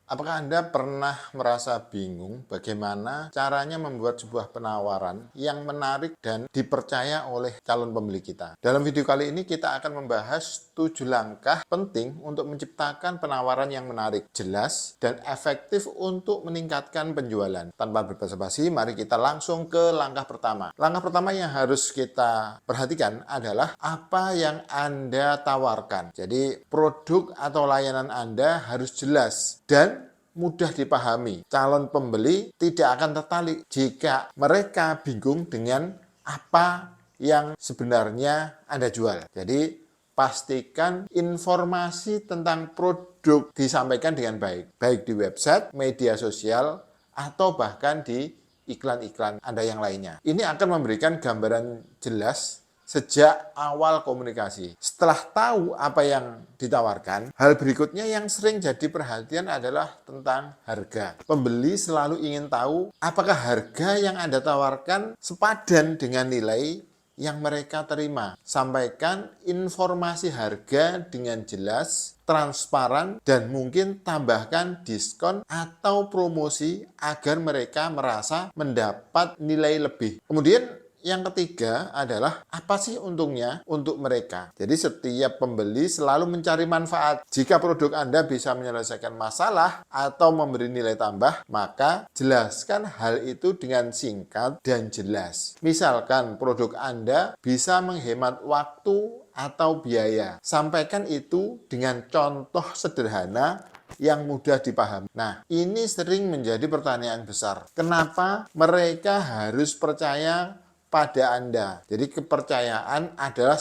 Apakah Anda pernah merasa bingung bagaimana caranya membuat sebuah penawaran yang menarik dan dipercaya oleh calon pembeli kita? Dalam video kali ini kita akan membahas 7 langkah penting untuk menciptakan penawaran yang menarik, jelas, dan efektif untuk meningkatkan penjualan. Tanpa berbasa-basi, mari kita langsung ke langkah pertama. Langkah pertama yang harus kita perhatikan adalah apa yang Anda tawarkan. Jadi, produk atau layanan Anda harus jelas dan mudah dipahami. Calon pembeli tidak akan tertarik jika mereka bingung dengan apa yang sebenarnya Anda jual. Jadi, pastikan informasi tentang produk disampaikan dengan baik, baik di website, media sosial, atau bahkan di iklan-iklan Anda yang lainnya. Ini akan memberikan gambaran jelas sejak awal komunikasi. Setelah tahu apa yang ditawarkan, hal berikutnya yang sering jadi perhatian adalah tentang harga. Pembeli selalu ingin tahu apakah harga yang Anda tawarkan sepadan dengan nilai yang mereka terima. Sampaikan informasi harga dengan jelas, transparan, dan mungkin tambahkan diskon atau promosi agar mereka merasa mendapat nilai lebih. Kemudian yang ketiga adalah apa sih untungnya untuk mereka. Jadi setiap pembeli selalu mencari manfaat. Jika produk Anda bisa menyelesaikan masalah atau memberi nilai tambah, maka jelaskan hal itu dengan singkat dan jelas. Misalkan produk Anda bisa menghemat waktu atau biaya. Sampaikan itu dengan contoh sederhana yang mudah dipahami. Nah, ini sering menjadi pertanyaan besar. Kenapa mereka harus percaya pada Anda? Jadi kepercayaan adalah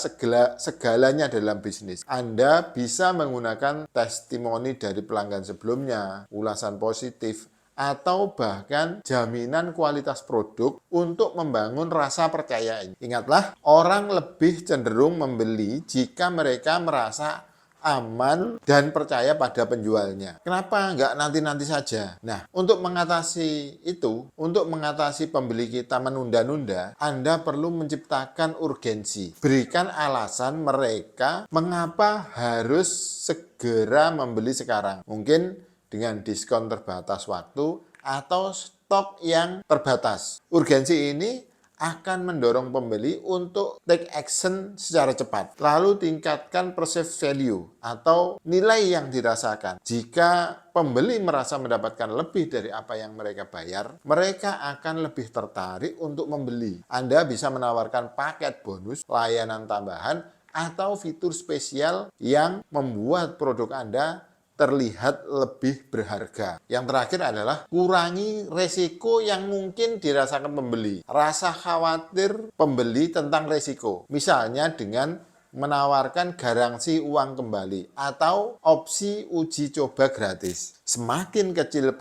segalanya dalam bisnis. Anda bisa menggunakan testimoni dari pelanggan sebelumnya, ulasan positif, atau bahkan jaminan kualitas produk untuk membangun rasa percaya ini. Ingatlah, orang lebih cenderung membeli jika mereka merasa aman dan percaya pada penjualnya. Kenapa nggak nanti-nanti saja? Nah, untuk mengatasi itu, untuk mengatasi pembeli kita menunda-nunda, Anda perlu menciptakan urgensi. Berikan alasan mereka mengapa harus segera membeli sekarang. Mungkin dengan diskon terbatas waktu atau stok yang terbatas. Urgensi ini akan mendorong pembeli untuk take action secara cepat. Lalu tingkatkan perceived value atau nilai yang dirasakan. Jika pembeli merasa mendapatkan lebih dari apa yang mereka bayar, mereka akan lebih tertarik untuk membeli. Anda bisa menawarkan paket bonus, layanan tambahan, atau fitur spesial yang membuat produk Anda terlihat lebih berharga. Yang terakhir adalah kurangi resiko yang mungkin dirasakan pembeli. Rasa khawatir pembeli tentang resiko. Misalnya dengan menawarkan garansi uang kembali atau opsi uji coba gratis. Semakin kecil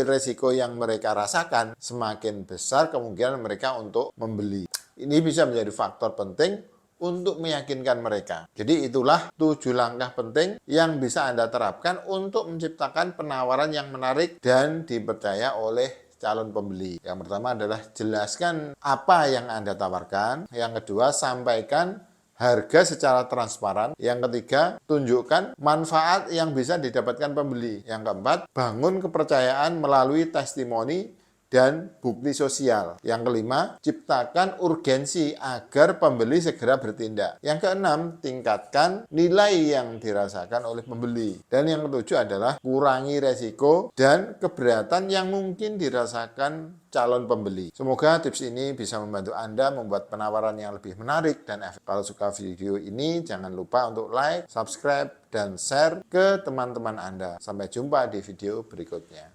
resiko yang mereka rasakan, semakin besar kemungkinan mereka untuk membeli. Ini bisa menjadi faktor penting untuk meyakinkan mereka. Jadi itulah 7 langkah penting yang bisa Anda terapkan untuk menciptakan penawaran yang menarik dan dipercaya oleh calon pembeli. Yang pertama adalah jelaskan apa yang Anda tawarkan. Yang kedua, sampaikan harga secara transparan. Yang ketiga, tunjukkan manfaat yang bisa didapatkan pembeli. Yang keempat, bangun kepercayaan melalui testimoni dan bukti sosial. Yang kelima, ciptakan urgensi agar pembeli segera bertindak. Yang keenam, tingkatkan nilai yang dirasakan oleh pembeli. Dan yang ketujuh adalah kurangi resiko dan keberatan yang mungkin dirasakan calon pembeli. Semoga tips ini bisa membantu Anda membuat penawaran yang lebih menarik dan efektif. Kalau suka video ini, jangan lupa untuk like, subscribe, dan share ke teman-teman Anda. Sampai jumpa di video berikutnya.